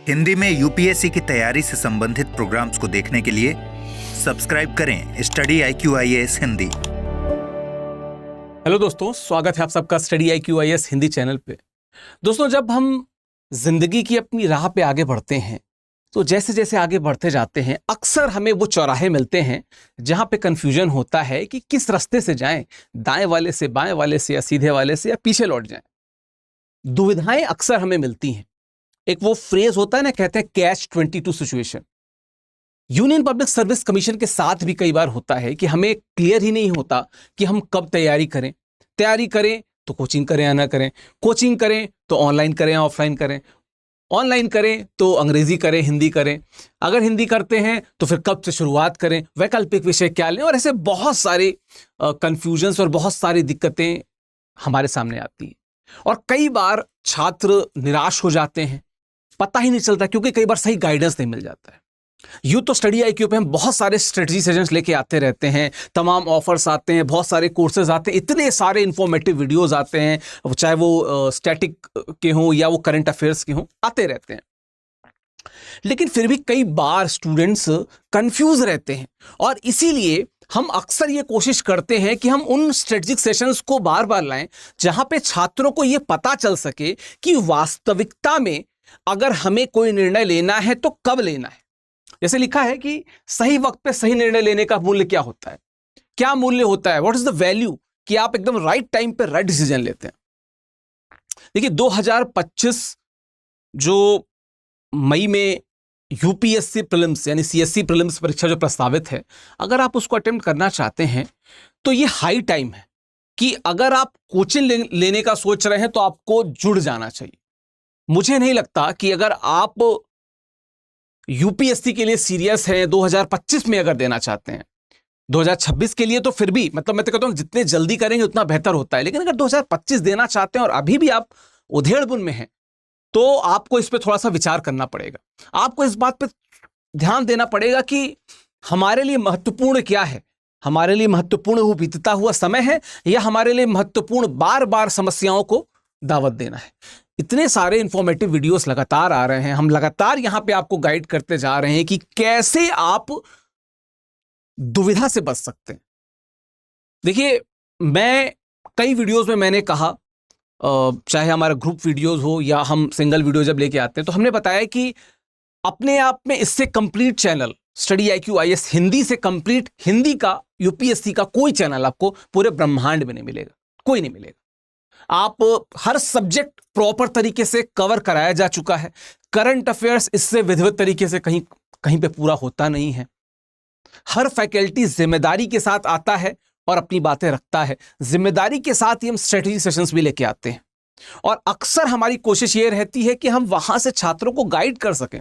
हिंदी में यूपीएससी की तैयारी से संबंधित प्रोग्राम्स को देखने के लिए सब्सक्राइब करें स्टडी IQIAS हिंदी। हेलो दोस्तों, स्वागत है आप सबका स्टडी IQIAS हिंदी चैनल पे। दोस्तों, जब हम जिंदगी की अपनी राह पे आगे बढ़ते हैं तो जैसे जैसे आगे बढ़ते जाते हैं अक्सर हमें वो चौराहे मिलते हैं जहां पे कंफ्यूजन होता है कि किस रास्ते से जाएं, दाएं वाले से, बाएं वाले से, या सीधे वाले से, या पीछे लौट जाएं। दुविधाएं अक्सर हमें मिलती हैं। एक वो फ्रेज होता है ना, कहते हैं catch 22 situation. Union public service commission के साथ भी कई बार होता है कि हमें क्लियर ही नहीं होता कि हम कब तैयारी करें तो कोचिंग करें या ना करें, कोचिंग करें तो ऑनलाइन करें या ऑफलाइन करें, ऑनलाइन करें तो अंग्रेजी करें, हिंदी करें, अगर हिंदी करते हैं तो फिर कब से शुरुआत करें, वैकल्पिक विषय क्या लें, और ऐसे बहुत सारे कंफ्यूजन्स और बहुत सारी दिक्कतें हमारे सामने आती हैं। और कई बार छात्र निराश हो जाते हैं, पता ही नहीं चलता, क्योंकि कई बार सही गाइडेंस नहीं मिल जाता है। यूं तो स्टडी IQ पे हम बहुत सारे स्ट्रेटजी सेशंस लेके आते रहते हैं, तमाम ऑफर्स आते हैं, बहुत सारे कोर्सेज आते हैं, इतने सारे इंफॉर्मेटिव वीडियोस आते हैं, चाहे वो स्टैटिक के हों या वो करंट अफेयर्स के हों, आते रहते हैं। लेकिन फिर भी कई बार स्टूडेंट्स कंफ्यूज रहते हैं, और इसीलिए हम अक्सर ये कोशिश करते हैं कि हम उन स्ट्रेटजिक सेशंस को बार बार लाएं जहां पे छात्रों को ये पता चल सके कि वास्तविकता में अगर हमें कोई निर्णय लेना है तो कब लेना है। जैसे लिखा है कि सही वक्त पे सही निर्णय लेने का मूल्य क्या होता है, क्या मूल्य होता है, व्हाट इज द वैल्यू, कि आप एकदम राइट टाइम पे राइट डिसीजन लेते हैं। देखिए, 2025 जो मई में यूपीएससी प्रीलिम्स यानी CSE प्रीलिम्स परीक्षा जो प्रस्तावित है, अगर आप उसको अटेम्प्ट करना चाहते हैं तो ये हाई टाइम है कि अगर आप कोचिंग लेने का सोच रहे हैं तो आपको जुड़ जाना चाहिए। मुझे नहीं लगता कि अगर आप यूपीएससी के लिए सीरियस हैं, 2025 में अगर देना चाहते हैं, 2026 के लिए तो फिर भी, मतलब मैं तो कहता हूं जितने जल्दी करेंगे उतना बेहतर होता है, लेकिन अगर 2025 देना चाहते हैं और अभी भी आप उधेड़बुन में हैं तो आपको इस पे थोड़ा सा विचार करना पड़ेगा। आपको इस बात पे ध्यान देना पड़ेगा कि हमारे लिए महत्वपूर्ण क्या है, हमारे लिए महत्वपूर्ण वो बीतता हुआ समय है, या हमारे लिए महत्वपूर्ण बार बार समस्याओं को दावत देना है। इतने सारे इंफॉर्मेटिव वीडियोस लगातार आ रहे हैं, हम लगातार यहां पे आपको गाइड करते जा रहे हैं कि कैसे आप दुविधा से बच सकते हैं। देखिए, मैं कई वीडियोस में मैंने कहा, चाहे हमारा ग्रुप वीडियोस हो या हम सिंगल वीडियो जब लेके आते हैं, तो हमने बताया कि अपने आप में इससे complete channel study IQIAS Hindi से कंप्लीट हिंदी का यूपीएससी का कोई चैनल आपको पूरे ब्रह्मांड में नहीं मिलेगा, कोई नहीं मिलेगा। आप हर सब्जेक्ट प्रॉपर तरीके से कवर कराया जा चुका है। करंट अफेयर्स इससे विधिवत तरीके से कहीं पे पूरा होता नहीं है। हर फैकल्टी जिम्मेदारी के साथ आता है और अपनी बातें रखता है। जिम्मेदारी के साथ ही हम स्ट्रेटजी सेशंस भी लेके आते हैं, और अक्सर हमारी कोशिश ये रहती है कि हम वहां से छात्रों को गाइड कर सकें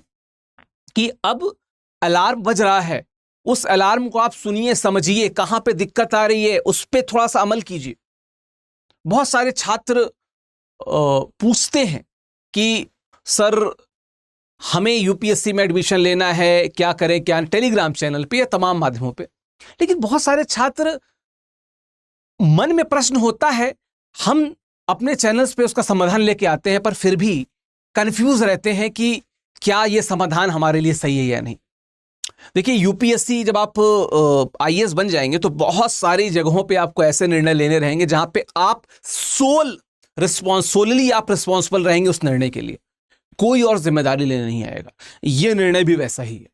कि अब अलार्म बज रहा है, उस अलार्म को आप सुनिए, समझिए, कहां पे दिक्कत आ रही है, उस पर थोड़ा सा अमल कीजिए। बहुत सारे छात्र पूछते हैं कि सर हमें यूपीएससी में एडमिशन लेना है, क्या करें, क्या, टेलीग्राम चैनल पे या तमाम माध्यमों पे। लेकिन बहुत सारे छात्र मन में प्रश्न होता है, हम अपने चैनल्स पे उसका समाधान लेके आते हैं, पर फिर भी कंफ्यूज रहते हैं कि क्या ये समाधान हमारे लिए सही है या नहीं। देखिए, यूपीएससी जब आप IAS बन जाएंगे तो बहुत सारी जगहों पे आपको ऐसे निर्णय लेने रहेंगे जहां पे आप सोलली आप रिस्पॉन्सिबल रहेंगे उस निर्णय के लिए, कोई और जिम्मेदारी लेने नहीं आएगा। ये निर्णय भी वैसा ही है।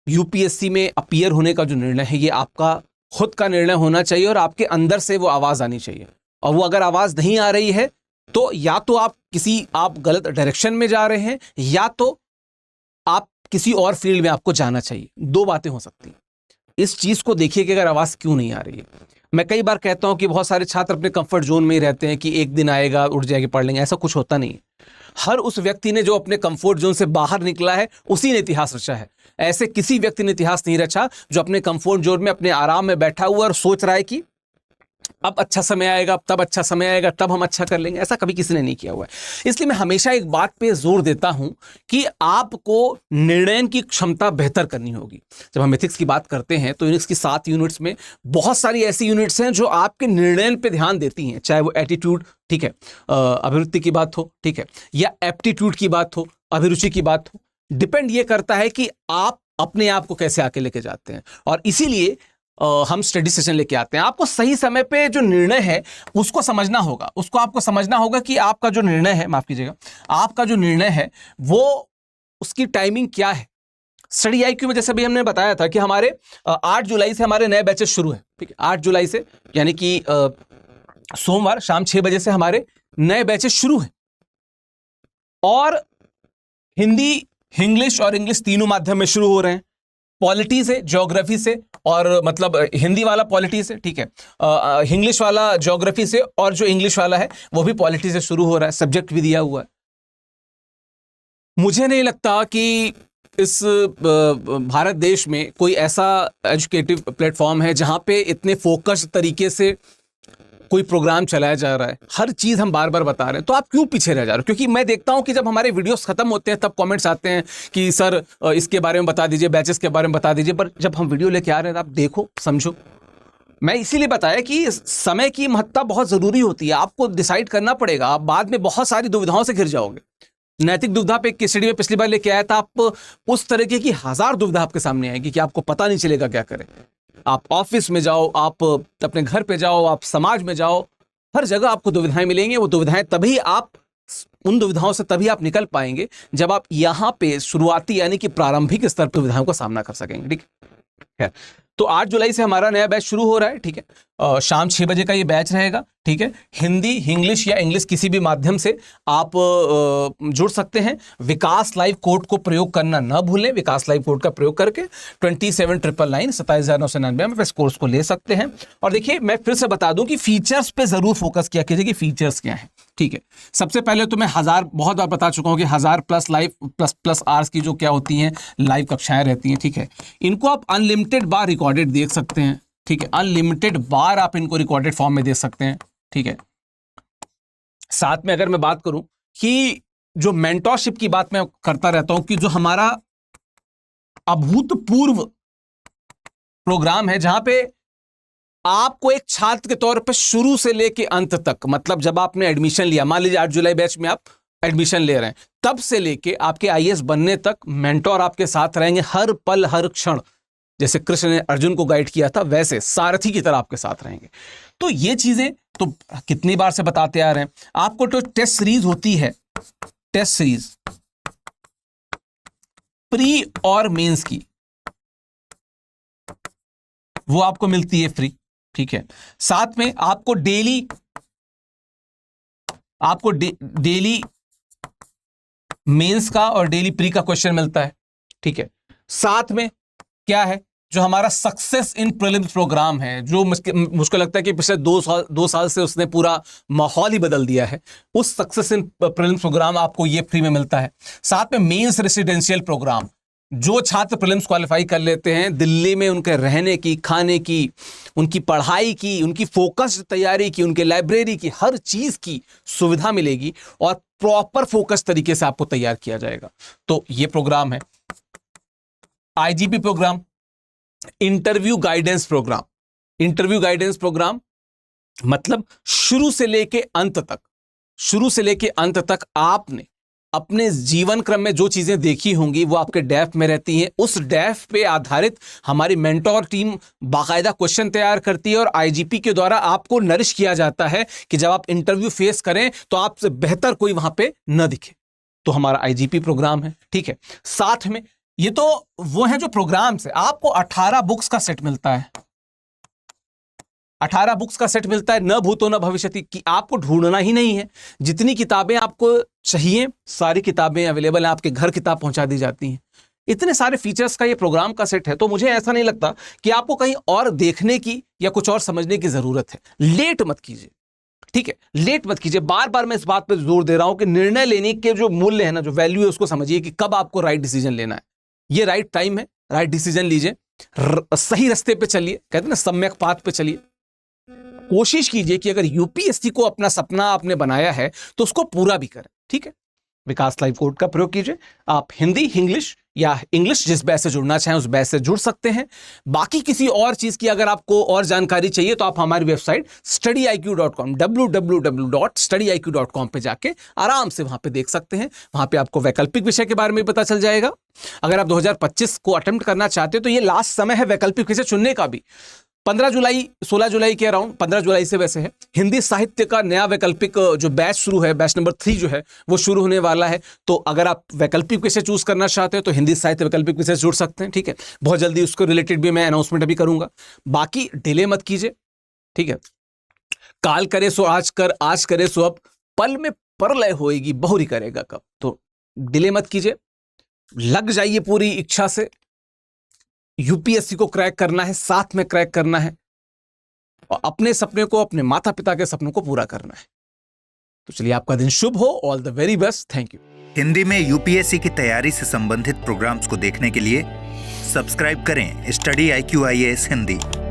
यूपीएससी में अपीयर होने का जो निर्णय है, ये आपका खुद का निर्णय होना चाहिए, और आपके अंदर से वो आवाज आनी चाहिए। और वो अगर आवाज नहीं आ रही है तो या तो आप गलत डायरेक्शन में जा रहे हैं, या तो आप किसी और फील्ड में आपको जाना चाहिए। दो बातें हो सकती हैं। इस चीज को देखिए कि अगर आवाज क्यों नहीं आ रही है। मैं कई बार कहता हूं कि बहुत सारे छात्र अपने कंफर्ट जोन में ही रहते हैं कि एक दिन आएगा, उठ जाएगा, पढ़ लेंगे। ऐसा कुछ होता नहीं है। हर उस व्यक्ति ने जो अपने कंफर्ट जोन से बाहर निकला है, उसी ने इतिहास रचा है। ऐसे किसी व्यक्ति ने इतिहास नहीं रचा जो अपने कंफर्ट जोन में, अपने आराम में बैठा हुआ और सोच रहा है कि अब अच्छा समय आएगा, तब अच्छा समय आएगा, तब हम अच्छा कर लेंगे, ऐसा कभी किसी ने नहीं किया हुआ है। इसलिए मैं हमेशा एक बात पे जोर देता हूं कि आपको निर्णय की क्षमता बेहतर करनी होगी। जब हम एथिक्स की बात करते हैं तो एथिक्स की 7 यूनिट्स में बहुत सारी ऐसी यूनिट्स हैं जो आपके निर्णय पे ध्यान देती हैं, चाहे वो एटीट्यूड, ठीक है, अभिवृत्ति की बात हो, ठीक है, या एप्टीट्यूड की बात हो, अभिरुचि की बात हो। डिपेंड ये करता है कि आप अपने आप को कैसे आके लेके जाते हैं, और इसीलिए हम स्टडी सेशन लेके आते हैं। आपको सही समय पे जो निर्णय है उसको समझना होगा, उसको आपको समझना होगा कि आपका जो निर्णय है, माफ कीजिएगा, आपका जो निर्णय है वो उसकी टाइमिंग क्या है। स्टडी IQ में जैसे भी हमने बताया था कि हमारे 8 जुलाई से हमारे नए बैचेस शुरू हैं, ठीक है, 8 जुलाई से, यानी कि सोमवार शाम 6 बजे से हमारे नए बैचेस शुरू हैं, और हिंदी, इंग्लिश और इंग्लिश तीनों माध्यम में शुरू हो रहे हैं। पॉलिटी से, ज्योग्राफी से, और मतलब हिंदी वाला पॉलिटी से, ठीक है, इंग्लिश वाला ज्योग्राफी से, और जो इंग्लिश वाला है वो भी पॉलिटी से शुरू हो रहा है, सब्जेक्ट भी दिया हुआ है। मुझे नहीं लगता कि इस भारत देश में कोई ऐसा एजुकेटिव प्लेटफॉर्म है जहां पे इतने फोकस्ड तरीके से कोई प्रोग्राम चलाया जा रहा है। हर चीज हम बार बार बता रहे हैं, तो आप क्यों पीछे रह जा रहे हो? क्योंकि मैं देखता हूं कि जब हमारे वीडियोस खत्म होते हैं तब कमेंट्स आते हैं कि सर इसके बारे में बता दीजिए, बैचेस के बारे में बता दीजिए, पर जब हम वीडियो लेके आ रहे हैं आप देखो, समझो। मैं इसीलिए बताया कि समय की महत्ता बहुत जरूरी होती है, आपको डिसाइड करना पड़ेगा। आप बाद में बहुत सारी दुविधाओं से घिर जाओगे। नैतिक दुविधा पे केस स्टडी में पिछली बार लेके आया था, आप उस तरीके की 1000 दुविधा आपके सामने आएगी कि आपको पता नहीं चलेगा क्या करें। आप ऑफिस में जाओ, आप अपने घर पे जाओ, आप समाज में जाओ, हर जगह आपको दुविधाएं मिलेंगी। वो दुविधाएं तभी आप, उन दुविधाओं से तभी आप निकल पाएंगे जब आप यहां पे शुरुआती यानी कि प्रारंभिक स्तर पर दुविधाओं का सामना कर सकेंगे, ठीक है। तो 8 जुलाई से हमारा नया बैच शुरू हो रहा है, ठीक है, शाम 6 बजे का ये बैच रहेगा, ठीक है। हिंदी, इंग्लिश या इंग्लिश किसी भी माध्यम से आप जुड़ सकते हैं। विकास लाइव कोड को प्रयोग करना ना भूलें। विकास लाइव कोड का प्रयोग करके 27,999 27,999 में इस कोर्स को ले सकते हैं। और देखिए, मैं फिर से बता दूं कि फीचर्स पे जरूर फोकस किया कीजिए कि फीचर्स क्या है, ठीक है। सबसे पहले तो मैं 1000 बहुत बार बता चुका हूं कि 1000 प्लस लाइव प्लस आवर्स की जो क्या होती हैं, लाइव कक्षाएं रहती हैं, ठीक है। इनको आप अनलिमिटेड बार रिकॉर्डेड देख सकते हैं, ठीक है। अनलिमिटेड बार आप इनको रिकॉर्डेड फॉर्म में दे सकते हैं, ठीक है। साथ में अगर मैं बात करूं कि जो मेंटरशिप की बात मैं करता रहता हूं कि जो हमारा अभूतपूर्व प्रोग्राम है जहां पे आपको एक छात्र के तौर पे शुरू से लेके अंत तक, मतलब जब आपने एडमिशन लिया, मान लीजिए 8 जुलाई बैच में आप एडमिशन ले रहे हैं, तब से लेके आपके IAS बनने तक मेंटोर आपके साथ रहेंगे हर पल हर क्षण। जैसे कृष्ण ने अर्जुन को गाइड किया था, वैसे सारथी की तरह आपके साथ रहेंगे। तो ये चीजें तो कितनी बार से बताते आ रहे हैं। आपको तो टेस्ट सीरीज होती है, टेस्ट सीरीज प्री और मेंस की, वो आपको मिलती है फ्री, ठीक है। साथ में आपको डेली मेंस का और डेली प्री का क्वेश्चन मिलता है, ठीक है। साथ में क्या है, जो हमारा सक्सेस इन प्रीलिम्स प्रोग्राम है, जो मुझको लगता है कि पिछले 2 साल से उसने पूरा माहौल ही बदल दिया है, उस सक्सेस इन प्रीलिम्स प्रोग्राम आपको ये फ्री में मिलता है। साथ में मेंस रेसिडेंशियल प्रोग्राम, जो छात्र प्रीलिम्स क्वालिफाई कर लेते हैं, दिल्ली में उनके रहने की, खाने की, उनकी पढ़ाई की, उनकी फोकस्ड तैयारी की, उनके लाइब्रेरी की, हर चीज की सुविधा मिलेगी और प्रॉपर फोकस तरीके से आपको तैयार किया जाएगा। तो ये प्रोग्राम है। IGP programme, interview guidance programme. Interview guidance programme मतलब शुरू से लेके अंत तक आपने अपने जीवन क्रम में जो चीजें देखी होंगी वो आपके डैफ में रहती हैं। उस डैफ पे आधारित हमारी मेंटोर टीम बाकायदा क्वेश्चन तैयार करती है और IGP के द्वारा आपको नरिश किया जाता है कि जब आप इंटरव्यू फेस करें तो आपसे बेहतर कोई वहां पे न दिखे। तो हमारा IGP प्रोग्राम है, ठीक है। साथ में ये तो वो है जो प्रोग्राम्स है। आपको 18 बुक्स का सेट मिलता है, 18 बुक्स का सेट मिलता है, न भूतो न भविष्यति कि आपको ढूंढना ही नहीं है। जितनी किताबें आपको चाहिए सारी किताबें अवेलेबल हैं, आपके घर किताब पहुंचा दी जाती हैं। इतने सारे फीचर्स का ये प्रोग्राम का सेट है, तो मुझे ऐसा नहीं लगता कि आपको कहीं और देखने की या कुछ और समझने की जरूरत है। लेट मत कीजिए, ठीक है, लेट मत कीजिए। बार बार मैं इस बात पर जोर दे रहा हूं कि निर्णय लेने के जो मूल्य है ना, जो वैल्यू है, उसको समझिए कि कब आपको राइट डिसीजन लेना है। ये राइट टाइम है, राइट डिसीजन लीजिए, सही रास्ते पे चलिए, कहते हैं ना सम्यक पाथ पे चलिए। कोशिश कीजिए कि अगर यूपीएससी को अपना सपना आपने बनाया है तो उसको पूरा भी करें, ठीक है। विकास लाइव कोड का प्रयोग कीजिए। आप हिंदी, इंग्लिश या इंग्लिश जिस बैच से जुड़ना चाहें उस बैच से जुड़ सकते हैं। बाकी किसी और चीज की अगर आपको और जानकारी चाहिए तो आप हमारी वेबसाइट studiiq.com www.studiiq.com पे जाके आराम से वहां पे देख सकते हैं। वहां पे आपको वैकल्पिक विषय के बारे में पता चल जाएगा। अगर आप 2025 को अटेम्प्ट करना चाहते हैं तो ये लास्ट समय है वैकल्पिक विषय चुनने का भी। 15 जुलाई 16 जुलाई के अराउंड, 15 जुलाई से वैसे है, हिंदी साहित्य का नया वैकल्पिक जो बैच शुरू है, बैच नंबर 3 जो है वो शुरू होने वाला है। तो अगर आप वैकल्पिक विषय चूज करना चाहते हैं तो हिंदी साहित्य वैकल्पिक विषय जुड़ सकते हैं, ठीक है। बहुत जल्दी उसको रिलेटेड भी मैं अनाउंसमेंट अभी करूंगा। बाकी डिले मत कीजिए, ठीक है। काल करे सो आज कर, आज करे सो अब, पल में परलय होएगी, बहुरी करेगा कब। तो डिले मत कीजिए, लग जाइए पूरी इच्छा से। यूपीएससी को क्रैक करना है, साथ में क्रैक करना है और अपने सपने को, अपने माता पिता के सपनों को पूरा करना है। तो चलिए, आपका दिन शुभ हो। All the very best. Thank you. Hindi में यूपीएससी की तैयारी से संबंधित प्रोग्राम्स को देखने के लिए सब्सक्राइब करें स्टडी IQ IAS हिंदी।